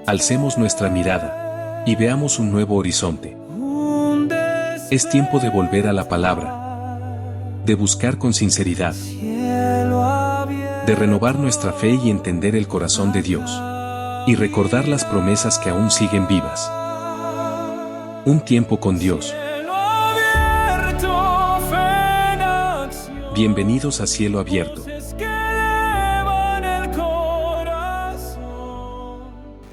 Alcemos nuestra mirada y veamos un nuevo horizonte. Es tiempo de volver a la palabra, de buscar con sinceridad, de renovar nuestra fe y entender el corazón de Dios, y recordar las promesas que aún siguen vivas. Un tiempo con Dios. Bienvenidos a Cielo Abierto.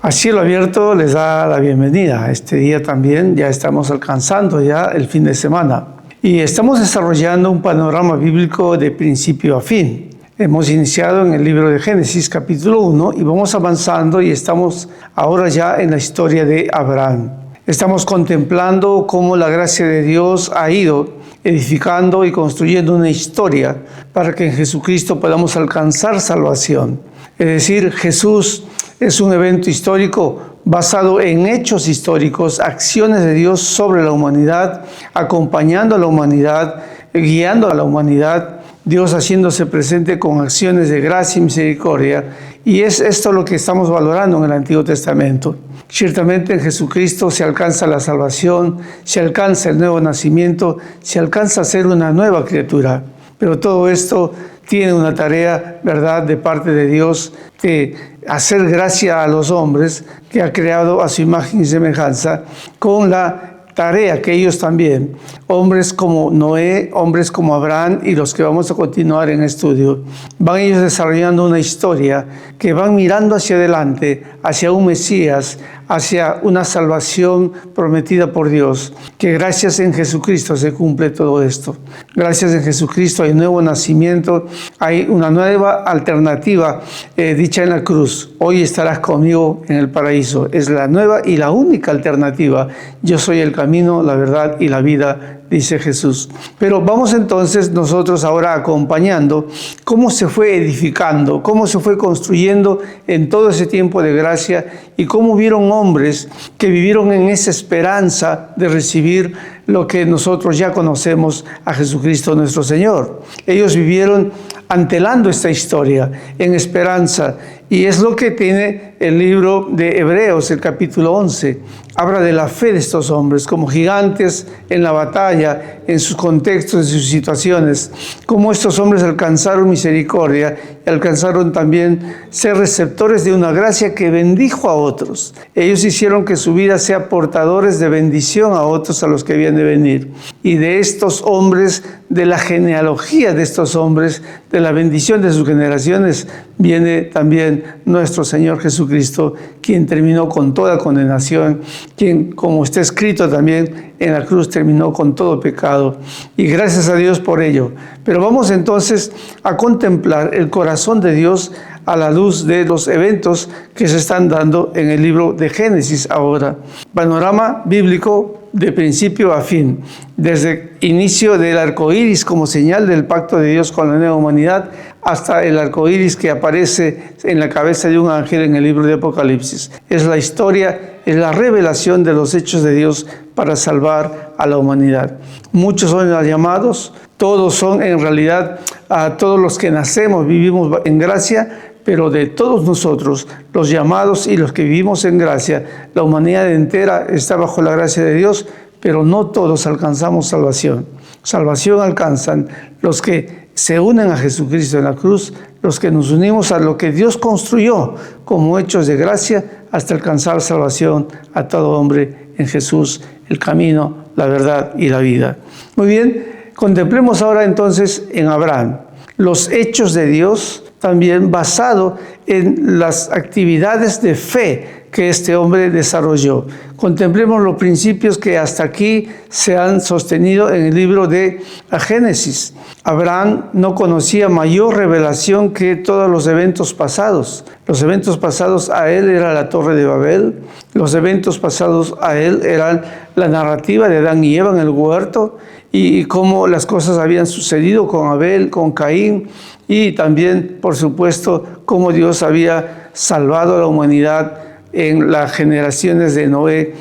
A Cielo Abierto les da la bienvenida. Este día también ya estamos alcanzando ya el fin de semana. Y estamos desarrollando un panorama bíblico de principio a fin. Hemos iniciado en el libro de Génesis capítulo 1 y vamos avanzando y estamos ahora ya en la historia de Abraham. Estamos contemplando cómo la gracia de Dios ha ido edificando y construyendo una historia para que en Jesucristo podamos alcanzar salvación. Es decir, Jesús es un evento histórico basado en hechos históricos, acciones de Dios sobre la humanidad, acompañando a la humanidad, guiando a la humanidad, Dios haciéndose presente con acciones de gracia y misericordia. Y es esto lo que estamos valorando en el Antiguo Testamento. Ciertamente en Jesucristo se alcanza la salvación, se alcanza el nuevo nacimiento, se alcanza a ser una nueva criatura. Pero todo esto tiene una tarea, ¿verdad?, de parte de Dios, de hacer gracia a los hombres que ha creado a su imagen y semejanza, con la tarea que ellos también, hombres como Noé, hombres como Abraham y los que vamos a continuar en estudio, van ellos desarrollando una historia que van mirando hacia adelante, hacia un Mesías, hacia una salvación prometida por Dios, que gracias en Jesucristo se cumple todo esto. Gracias en Jesucristo hay un nuevo nacimiento, hay una nueva alternativa dicha en la cruz. Hoy estarás conmigo en el paraíso. Es la nueva y la única alternativa. Yo soy el camino, la verdad y la vida, dice Jesús. Pero vamos entonces nosotros ahora acompañando cómo se fue edificando, cómo se fue construyendo en todo ese tiempo de gracia y cómo hubieron hombres que vivieron en esa esperanza de recibir lo que nosotros ya conocemos a Jesucristo nuestro Señor. Ellos vivieron antelando esta historia en esperanza, y es lo que tiene el libro de Hebreos, el capítulo 11. Habla de la fe de estos hombres como gigantes en la batalla, en sus contextos, en sus situaciones, cómo estos hombres alcanzaron misericordia y alcanzaron también ser receptores de una gracia que bendijo a otros. Ellos hicieron que su vida sea portadores de bendición a otros, a los que habían de venir. Y de estos hombres, de la genealogía de estos hombres, de la bendición de sus generaciones, viene también nuestro Señor Jesucristo, quien terminó con toda condenación, quien, como está escrito también en la cruz, terminó con todo pecado. Y gracias a Dios por ello. Pero vamos entonces a contemplar el corazón de Dios a la luz de los eventos que se están dando en el libro de Génesis ahora. Panorama bíblico de principio a fin, desde inicio del arco iris como señal del pacto de Dios con la nueva humanidad, hasta el arco iris que aparece en la cabeza de un ángel en el libro de Apocalipsis. Es la historia, es la revelación de los hechos de Dios para salvar a la humanidad. Muchos son los llamados, todos son en realidad, a todos los que nacemos, vivimos en gracia, pero de todos nosotros, los llamados y los que vivimos en gracia, la humanidad entera está bajo la gracia de Dios, pero no todos alcanzamos salvación. Salvación alcanzan los que se unen a Jesucristo en la cruz, los que nos unimos a lo que Dios construyó como hechos de gracia hasta alcanzar salvación a todo hombre en Jesús, el camino, la verdad y la vida. Muy bien, contemplemos ahora entonces en Abraham los hechos de Dios, también basado en las actividades de fe que este hombre desarrolló. Contemplemos los principios que hasta aquí se han sostenido en el libro de Génesis. Abraham no conocía mayor revelación que todos los eventos pasados. Los eventos pasados a él era la Torre de Babel. Los eventos pasados a él eran la narrativa de Adán y Eva en el huerto y cómo las cosas habían sucedido con Abel, con Caín, y también, por supuesto, cómo Dios había salvado a la humanidad en las generaciones de Noé,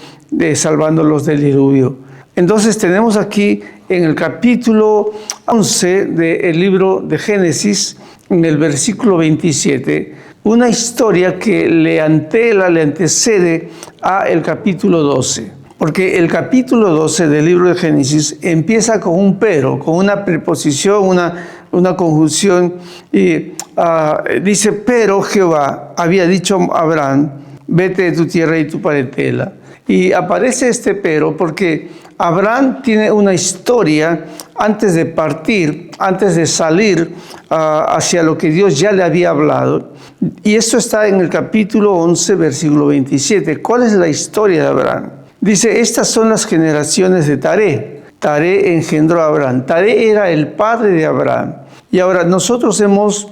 salvándolos del diluvio. Entonces tenemos aquí en el capítulo 11 del libro de Génesis, en el versículo 27, una historia que le antecede a el capítulo 12. Porque el capítulo 12 del libro de Génesis empieza con un pero, con una preposición, una conjunción, y dice, pero Jehová había dicho a Abraham, vete de tu tierra y tu parentela. Y aparece este pero porque Abraham tiene una historia antes de partir, antes de salir hacia lo que Dios ya le había hablado. Y esto está en el capítulo 11, versículo 27. ¿Cuál es la historia de Abraham? Dice, estas son las generaciones de Taré. Taré engendró a Abraham. Taré era el padre de Abraham. Y ahora nosotros hemos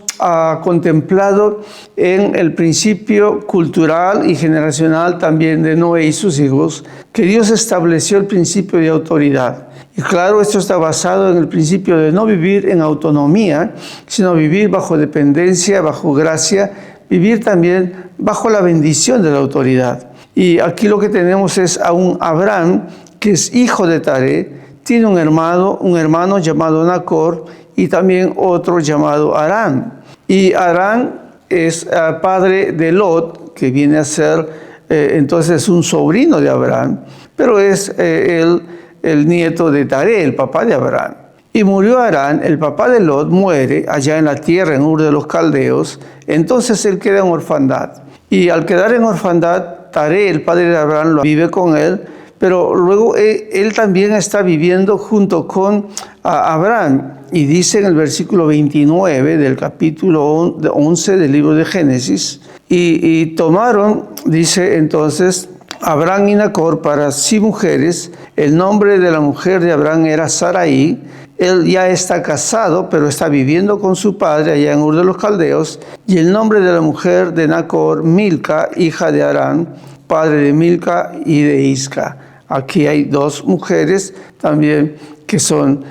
contemplado en el principio cultural y generacional también de Noé y sus hijos, que Dios estableció el principio de autoridad. Y claro, esto está basado en el principio de no vivir en autonomía, sino vivir bajo dependencia, bajo gracia, vivir también bajo la bendición de la autoridad. Y aquí lo que tenemos es a un Abraham que es hijo de Taré, tiene un hermano llamado Nacor y también otro llamado Harán. Y Harán es padre de Lot, que viene a ser entonces un sobrino de Abraham, pero es el nieto de Taré, el papá de Abraham. Y murió Harán, el papá de Lot, muere allá en la tierra, en Ur de los Caldeos, entonces él queda en orfandad. Y al quedar en orfandad, Taré, el padre de Abraham, vive con él, pero luego él también está viviendo junto con Abraham. Y dice en el versículo 29 del capítulo 11 del libro de Génesis, y tomaron, dice entonces, Abraham y Nacor para sí mujeres. El nombre de la mujer de Abraham era Sarai. Él ya está casado, pero está viviendo con su padre allá en Ur de los Caldeos. Y el nombre de la mujer de Nacor, Milca, hija de Harán, padre de Milca y de Isca. Aquí hay dos mujeres también que son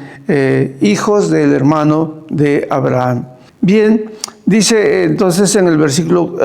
hijos del hermano de Abraham. Bien, dice entonces en el versículo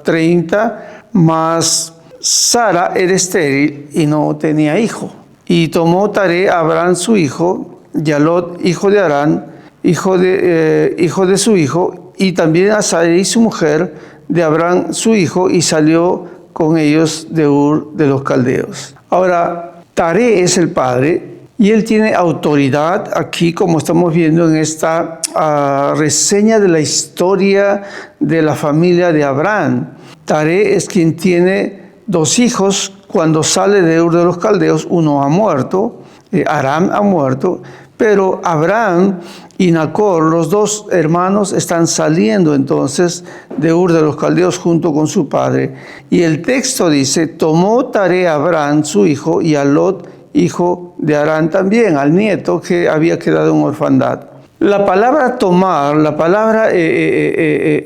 30, mas Sara era estéril y no tenía hijo. Y tomó Taré a Abraham su hijo, y a Lot, hijo de Harán, hijo de su hijo, y también a Sarai su mujer, de Abraham su hijo, y salió con ellos de Ur de los Caldeos. Ahora, Taré es el padre, y él tiene autoridad aquí, como estamos viendo en esta reseña de la historia de la familia de Abraham. Taré es quien tiene dos hijos. Cuando sale de Ur de los Caldeos, uno ha muerto, Aram ha muerto, pero Abraham y Nacor, los dos hermanos, están saliendo entonces de Ur de los Caldeos junto con su padre. Y el texto dice, tomó Taré a Abraham su hijo y a Lot, hijo de Harán también, al nieto que había quedado en orfandad. La palabra tomar, la palabra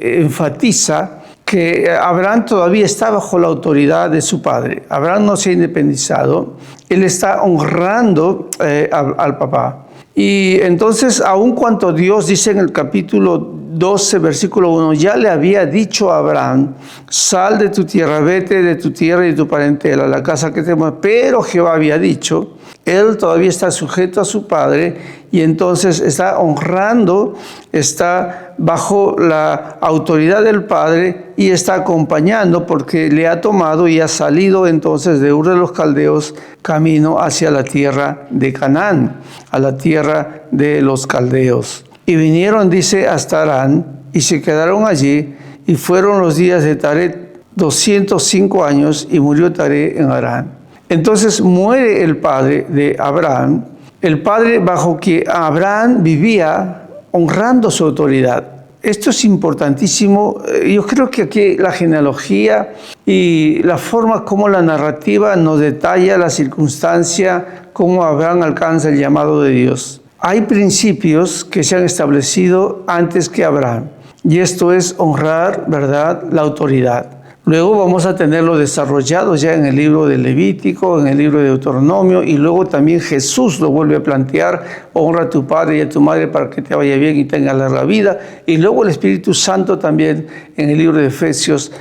enfatiza que Abraham todavía está bajo la autoridad de su padre. Abraham no se ha independizado, él está honrando al papá. Y entonces, aun cuando Dios dice en el capítulo 12, versículo 1, ya le había dicho a Abraham, sal de tu tierra, vete de tu tierra y de tu parentela, la casa que te mueve. Pero Jehová había dicho, él todavía está sujeto a su padre y entonces está honrando, está bajo la autoridad del padre y está acompañando porque le ha tomado y ha salido entonces de Ur de los Caldeos camino hacia la tierra de Canaán, a la tierra de los caldeos. Y vinieron, dice, hasta Harán y se quedaron allí y fueron los días de Taré 205 años y murió Taré en Harán. Entonces muere el padre de Abraham, el padre bajo que Abraham vivía honrando su autoridad. Esto es importantísimo. Yo creo que aquí la genealogía y la forma como la narrativa nos detalla la circunstancia, cómo Abraham alcanza el llamado de Dios. Hay principios que se han establecido antes que Abraham, y esto es honrar, ¿verdad?, la autoridad. Luego vamos a tenerlo desarrollado ya en el libro de Levítico, en el libro de Deuteronomio, y luego también Jesús lo vuelve a plantear, honra a tu padre y a tu madre para que te vaya bien y tengas larga vida. Y luego el Espíritu Santo también en el libro de Efesios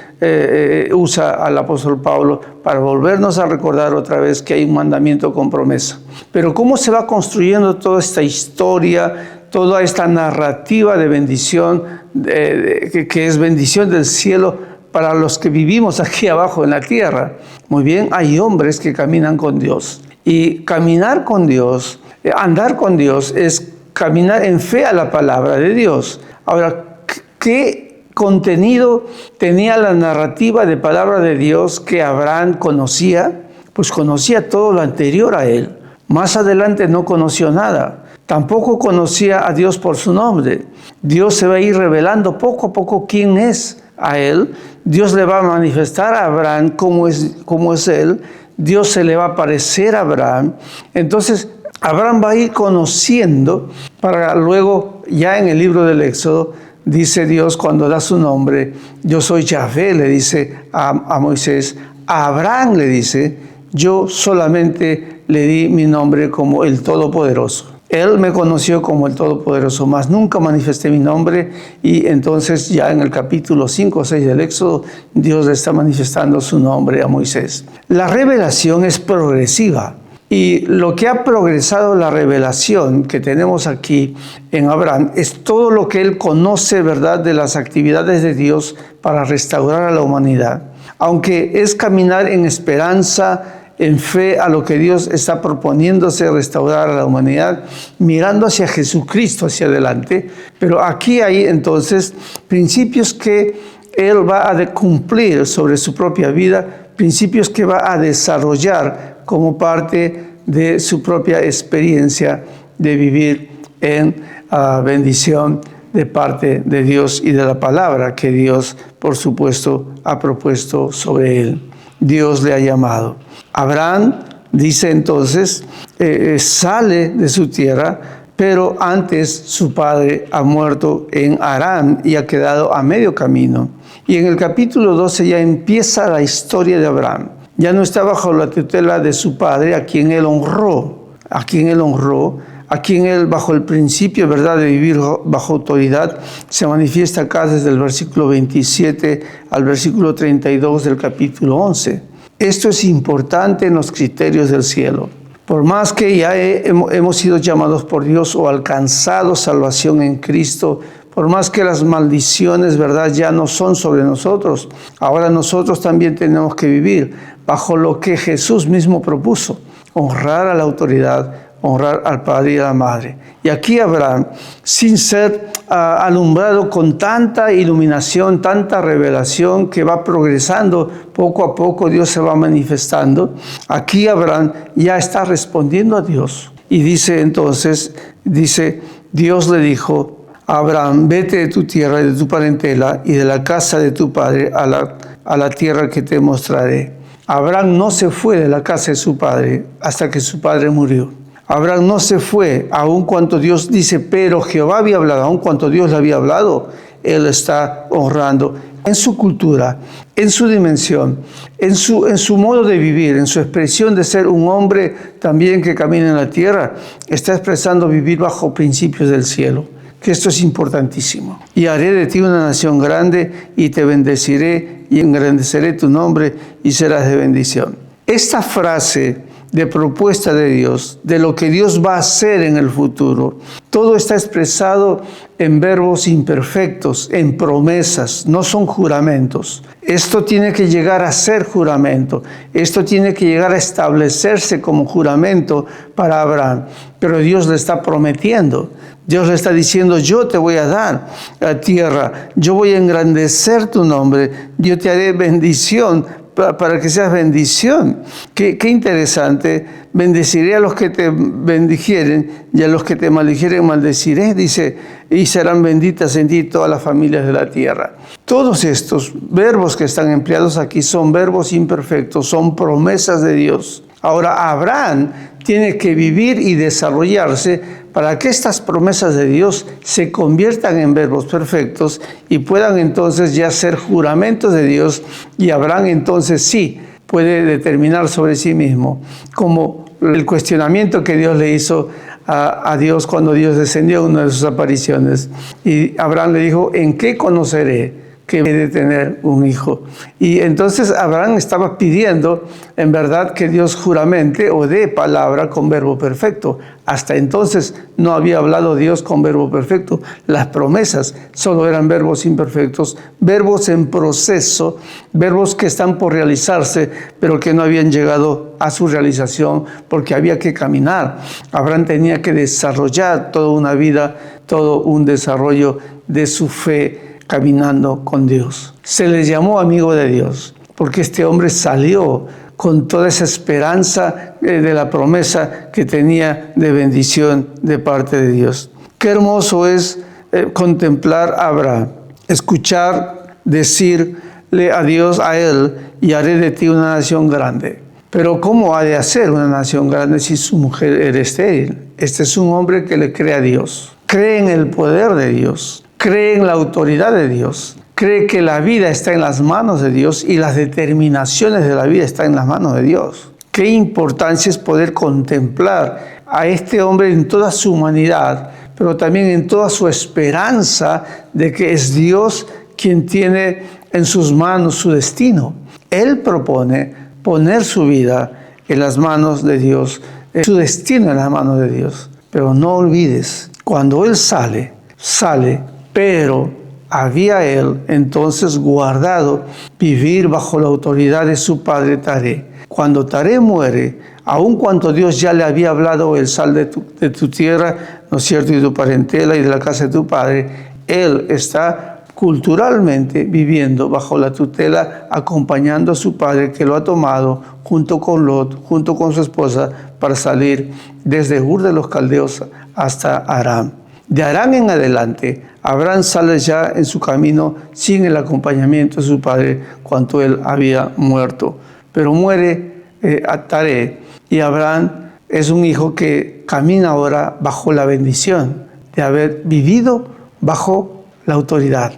usa al apóstol Pablo para volvernos a recordar otra vez que hay un mandamiento con promesa. Pero ¿cómo se va construyendo toda esta historia toda esta narrativa de bendición, que es bendición del cielo para los que vivimos aquí abajo en la tierra. Muy bien, hay hombres que caminan con Dios. Y caminar con Dios, andar con Dios, es caminar en fe a la palabra de Dios. Ahora, ¿qué contenido tenía la narrativa de palabra de Dios que Abraham conocía? Pues conocía todo lo anterior a él. Más adelante no conoció nada. Tampoco conocía a Dios por su nombre. Dios se va a ir revelando poco a poco quién es a él. Dios le va a manifestar a Abraham cómo es él. Dios se le va a aparecer a Abraham. Entonces, Abraham va a ir conociendo para luego, ya en el libro del Éxodo, dice Dios cuando da su nombre, yo soy Yahvé, le dice a Moisés. A Abraham le dice, yo solamente le di mi nombre como el Todopoderoso. Él me conoció como el Todopoderoso, mas nunca manifesté mi nombre. Y entonces ya en el capítulo 5 o 6 del Éxodo, Dios le está manifestando su nombre a Moisés. La revelación es progresiva. Y lo que ha progresado la revelación que tenemos aquí en Abraham es todo lo que él conoce, ¿verdad?, de las actividades de Dios para restaurar a la humanidad. Aunque es caminar en esperanza, en fe a lo que Dios está proponiéndose restaurar a la humanidad, mirando hacia Jesucristo hacia adelante. Pero aquí hay entonces principios que él va a cumplir sobre su propia vida, principios que va a desarrollar como parte de su propia experiencia de vivir en bendición de parte de Dios y de la palabra que Dios, por supuesto, ha propuesto sobre él. Dios le ha llamado. Abraham, dice entonces, sale de su tierra, pero antes su padre ha muerto en Harán y ha quedado a medio camino. Y en el capítulo 12 ya empieza la historia de Abraham. Ya no está bajo la tutela de su padre, a quien él honró, a quien él bajo el principio, ¿verdad?, de vivir bajo autoridad, se manifiesta acá desde el versículo 27 al versículo 32 del capítulo 11. Esto es importante en los criterios del cielo. Por más que ya hemos sido llamados por Dios o alcanzado salvación en Cristo, por más que las maldiciones, ¿verdad?, ya no son sobre nosotros, ahora nosotros también tenemos que vivir bajo lo que Jesús mismo propuso: honrar a la autoridad, honrar al padre y a la madre. Y aquí Abraham, sin ser alumbrado con tanta iluminación, tanta revelación que va progresando, poco a poco Dios se va manifestando. Aquí Abraham ya está respondiendo a Dios. Y dice entonces, Dios le dijo a Abraham, vete de tu tierra y de tu parentela y de la casa de tu padre a la tierra que te mostraré. Abraham no se fue de la casa de su padre hasta que su padre murió. Abraham no se fue, aun cuanto Dios dice, pero Jehová había hablado, aun cuanto Dios le había hablado, él está honrando en su cultura, en su dimensión, en su modo de vivir, en su expresión de ser un hombre también que camina en la tierra, está expresando vivir bajo principios del cielo. Que esto es importantísimo. Y haré de ti una nación grande y te bendeciré y engrandeceré tu nombre y serás de bendición. Esta frase de propuesta de Dios, de lo que Dios va a hacer en el futuro, todo está expresado en verbos imperfectos, en promesas, no son juramentos. Esto tiene que llegar a ser juramento, esto tiene que llegar a establecerse como juramento para Abraham, pero Dios le está prometiendo. Dios le está diciendo, yo te voy a dar la tierra, yo voy a engrandecer tu nombre, yo te haré bendición para que seas bendición. Qué interesante. Bendeciré a los que te bendijeren y a los que te maldijeren maldeciré, dice, y serán benditas en ti todas las familias de la tierra. Todos estos verbos que están empleados aquí son verbos imperfectos, son promesas de Dios. Ahora, Abraham tiene que vivir y desarrollarse para que estas promesas de Dios se conviertan en verbos perfectos y puedan entonces ya ser juramentos de Dios, y Abraham entonces sí puede determinar sobre sí mismo, como el cuestionamiento que Dios le hizo a Dios cuando Dios descendió en una de sus apariciones. Y Abraham le dijo, ¿en qué conoceré que de tener un hijo. Y entonces Abraham estaba pidiendo, en verdad, que Dios juramente o dé palabra con verbo perfecto. Hasta entonces no había hablado Dios con verbo perfecto. Las promesas solo eran verbos imperfectos, verbos en proceso, verbos que están por realizarse, pero que no habían llegado a su realización porque había que caminar. Abraham tenía que desarrollar toda una vida, todo un desarrollo de su fe caminando con Dios. Se le llamó amigo de Dios porque este hombre salió con toda esa esperanza de la promesa que tenía de bendición de parte de Dios. Qué hermoso es contemplar a Abraham, escuchar decirle a Dios, a él, y haré de ti una nación grande. Pero ¿cómo ha de hacer una nación grande si su mujer era estéril? Este es un hombre que le cree a Dios, cree en el poder de Dios, cree en la autoridad de Dios, cree que la vida está en las manos de Dios y las determinaciones de la vida están en las manos de Dios. Qué importancia es poder contemplar a este hombre en toda su humanidad, pero también en toda su esperanza de que es Dios quien tiene en sus manos su destino. Él propone poner su vida en las manos de Dios, su destino en las manos de Dios. Pero no olvides, cuando él sale, pero había él entonces guardado vivir bajo la autoridad de su padre Taré. Cuando Taré muere, aun cuando Dios ya le había hablado, el sal de tu tierra, ¿no es cierto?, y de tu parentela y de la casa de tu padre, él está culturalmente viviendo bajo la tutela, acompañando a su padre que lo ha tomado junto con Lot, junto con su esposa, para salir desde Ur de los Caldeos hasta Aram. De Aram en adelante, Abraham sale ya en su camino sin el acompañamiento de su padre cuando él había muerto. Pero muere Taré y Abraham es un hijo que camina ahora bajo la bendición de haber vivido bajo la autoridad,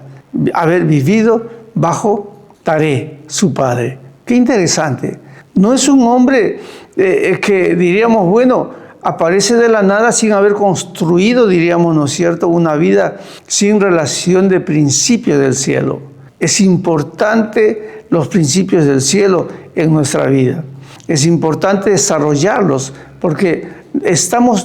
haber vivido bajo Taré, su padre. Qué interesante. No es un hombre que diríamos, bueno, aparece de la nada sin haber construido, diríamos, ¿no es cierto?, una vida sin relación de principio del cielo. Es importante los principios del cielo en nuestra vida. Es importante desarrollarlos porque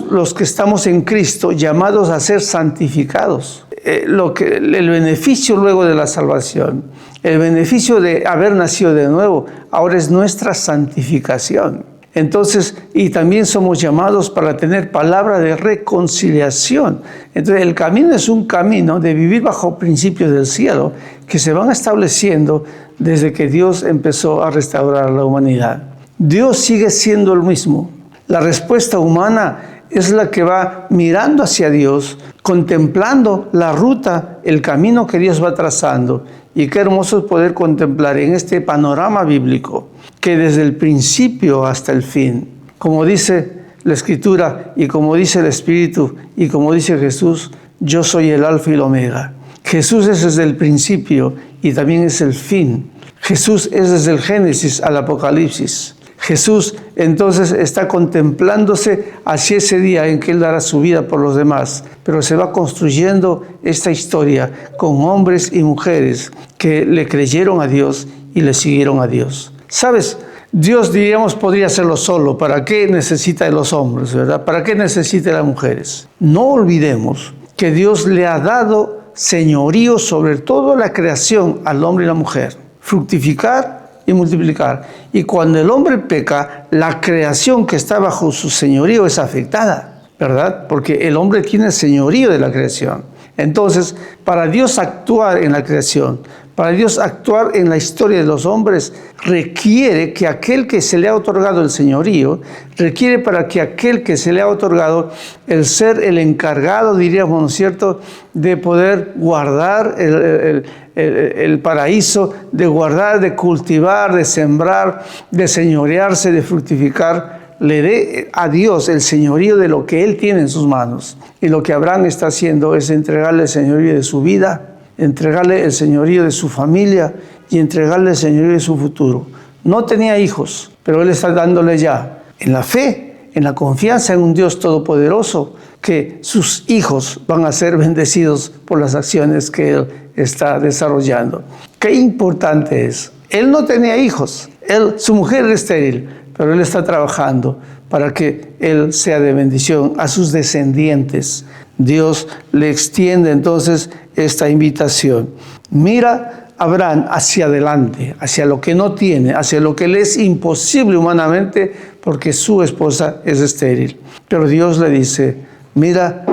los que estamos en Cristo llamados a ser santificados. El beneficio luego de la salvación, el beneficio de haber nacido de nuevo, ahora es nuestra santificación. Entonces, y también somos llamados para tener palabra de reconciliación. Entonces, el camino es un camino de vivir bajo principios del cielo que se van estableciendo desde que Dios empezó a restaurar a la humanidad. Dios sigue siendo el mismo. La respuesta humana es la que va mirando hacia Dios, contemplando la ruta, el camino que Dios va trazando. Y qué hermoso es poder contemplar en este panorama bíblico que desde el principio hasta el fin, como dice la Escritura y como dice el Espíritu y como dice Jesús, yo soy el Alfa y el Omega. Jesús es desde el principio y también es el fin. Jesús es desde el Génesis al Apocalipsis. Jesús entonces está contemplándose hacia ese día en que Él dará su vida por los demás, pero se va construyendo esta historia con hombres y mujeres que le creyeron a Dios y le siguieron a Dios. ¿Sabes? Dios, diríamos, podría hacerlo solo. ¿Para qué necesita de los hombres, verdad? ¿Para qué necesita de las mujeres? No olvidemos que Dios le ha dado señorío sobre toda la creación al hombre y la mujer. Fructificar y multiplicar. Y cuando el hombre peca, la creación que está bajo su señorío es afectada, ¿verdad? Porque el hombre tiene señorío de la creación. Entonces, para Dios actuar en la creación, para Dios actuar en la historia de los hombres, requiere que aquel que se le ha otorgado el señorío, requiere para que aquel que se le ha otorgado el ser el encargado, diríamos, ¿no es cierto?, de poder guardar el paraíso, de guardar, de cultivar, de sembrar, de señorearse, de fructificar, le dé a Dios el señorío de lo que Él tiene en sus manos. Y lo que Abraham está haciendo es entregarle el señorío de su vida, entregarle el señorío de su familia y entregarle el señorío de su futuro. No tenía hijos, pero Él está dándole ya, en la fe, en la confianza en un Dios todopoderoso, que sus hijos van a ser bendecidos por las acciones que Él está desarrollando. Qué importante es. Él no tenía hijos, su mujer era estéril, pero él está trabajando para que él sea de bendición a sus descendientes. Dios le extiende entonces esta invitación. Mira Abraham hacia adelante, hacia lo que no tiene, hacia lo que le es imposible humanamente, porque su esposa es estéril. Pero Dios le dice, mira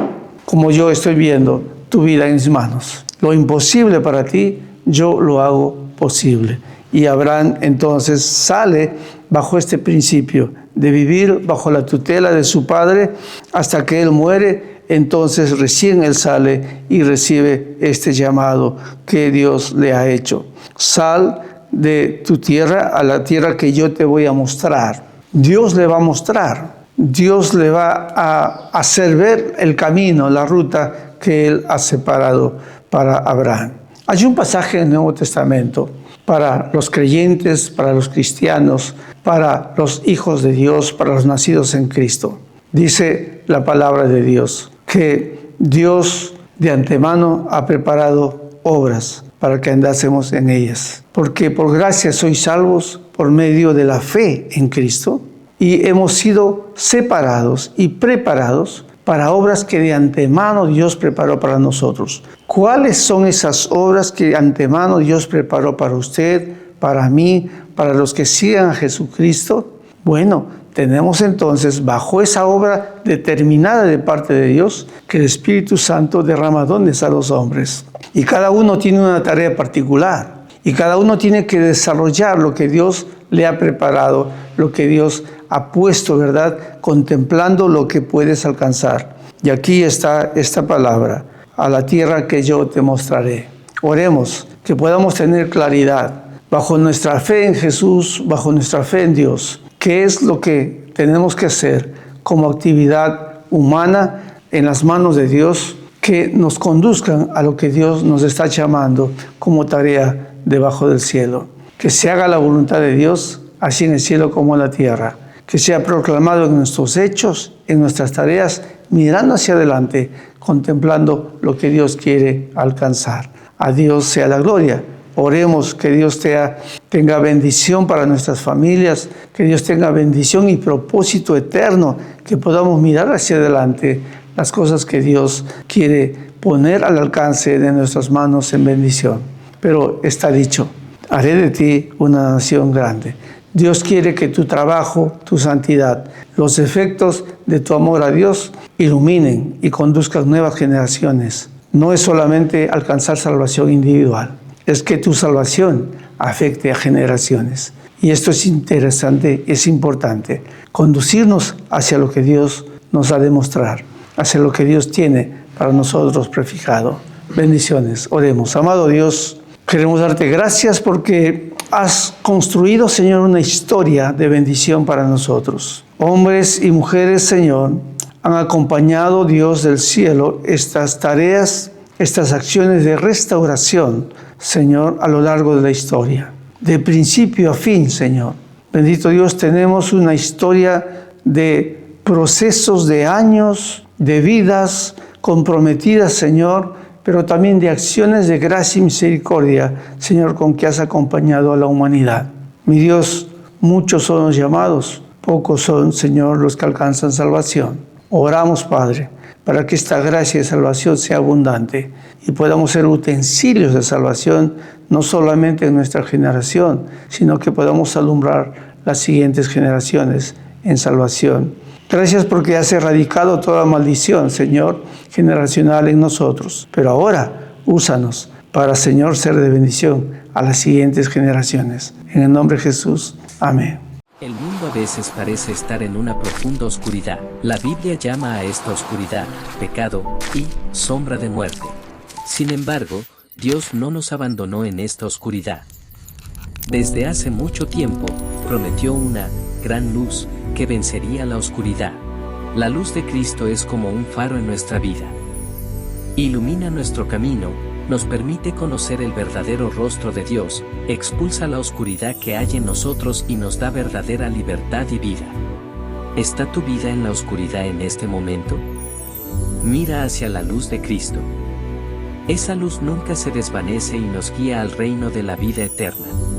como yo estoy viendo tu vida en mis manos. Lo imposible para ti, yo lo hago posible. Y Abraham entonces sale bajo este principio de vivir bajo la tutela de su padre hasta que él muere. Entonces recién él sale y recibe este llamado que Dios le ha hecho. Sal de tu tierra a la tierra que yo te voy a mostrar. Dios le va a mostrar. Dios le va a hacer ver el camino, la ruta que él ha separado para Abraham. Hay un pasaje en el Nuevo Testamento para los creyentes, para los cristianos, para los hijos de Dios, para los nacidos en Cristo. Dice la palabra de Dios que Dios de antemano ha preparado obras para que andásemos en ellas. Porque por gracia sois salvos por medio de la fe en Cristo y hemos sido separados y preparados para obras que de antemano Dios preparó para nosotros. ¿Cuáles son esas obras que de antemano Dios preparó para usted, para mí, para los que sigan a Jesucristo? Bueno, tenemos entonces bajo esa obra determinada de parte de Dios que el Espíritu Santo derrama dones a los hombres. Y cada uno tiene una tarea particular. Y cada uno tiene que desarrollar lo que Dios le ha preparado, lo que Dios ha puesto, ¿verdad? Contemplando lo que puedes alcanzar. Y aquí está esta palabra, a la tierra que yo te mostraré. Oremos, que podamos tener claridad bajo nuestra fe en Jesús, bajo nuestra fe en Dios. ¿Qué es lo que tenemos que hacer como actividad humana en las manos de Dios que nos conduzcan a lo que Dios nos está llamando como tarea debajo del cielo? Que se haga la voluntad de Dios, así en el cielo como en la tierra. Que sea proclamado en nuestros hechos, en nuestras tareas, mirando hacia adelante, contemplando lo que Dios quiere alcanzar. A Dios sea la gloria. Oremos que Dios tenga bendición para nuestras familias, que Dios tenga bendición y propósito eterno, que podamos mirar hacia adelante las cosas que Dios quiere poner al alcance de nuestras manos en bendición. Pero está dicho, haré de ti una nación grande. Dios quiere que tu trabajo, tu santidad, los efectos de tu amor a Dios iluminen y conduzcan nuevas generaciones. No es solamente alcanzar salvación individual, es que tu salvación afecte a generaciones. Y esto es interesante, es importante. Conducirnos hacia lo que Dios nos ha de mostrar, hacia lo que Dios tiene para nosotros prefijado. Bendiciones, oremos. Amado Dios, queremos darte gracias porque has construido, Señor, una historia de bendición para nosotros. Hombres y mujeres, Señor, han acompañado, Dios del cielo, estas tareas, estas acciones de restauración, Señor, a lo largo de la historia. De principio a fin, Señor. Bendito Dios, tenemos una historia de procesos de años, de vidas comprometidas, Señor, pero también de acciones de gracia y misericordia, Señor, con que has acompañado a la humanidad. Mi Dios, muchos son los llamados, pocos son, Señor, los que alcanzan salvación. Oramos, Padre, para que esta gracia de salvación sea abundante y podamos ser utensilios de salvación, no solamente en nuestra generación, sino que podamos alumbrar las siguientes generaciones en salvación. Gracias porque has erradicado toda maldición, Señor, generacional en nosotros. Pero ahora, úsanos para, Señor, ser de bendición a las siguientes generaciones. En el nombre de Jesús. Amén. El mundo a veces parece estar en una profunda oscuridad. La Biblia llama a esta oscuridad pecado y sombra de muerte. Sin embargo, Dios no nos abandonó en esta oscuridad. Desde hace mucho tiempo, prometió una gran luz que vencería la oscuridad. La luz de Cristo es como un faro en nuestra vida. Ilumina nuestro camino, nos permite conocer el verdadero rostro de Dios, expulsa la oscuridad que hay en nosotros y nos da verdadera libertad y vida. ¿Está tu vida en la oscuridad en este momento? Mira hacia la luz de Cristo. Esa luz nunca se desvanece y nos guía al reino de la vida eterna.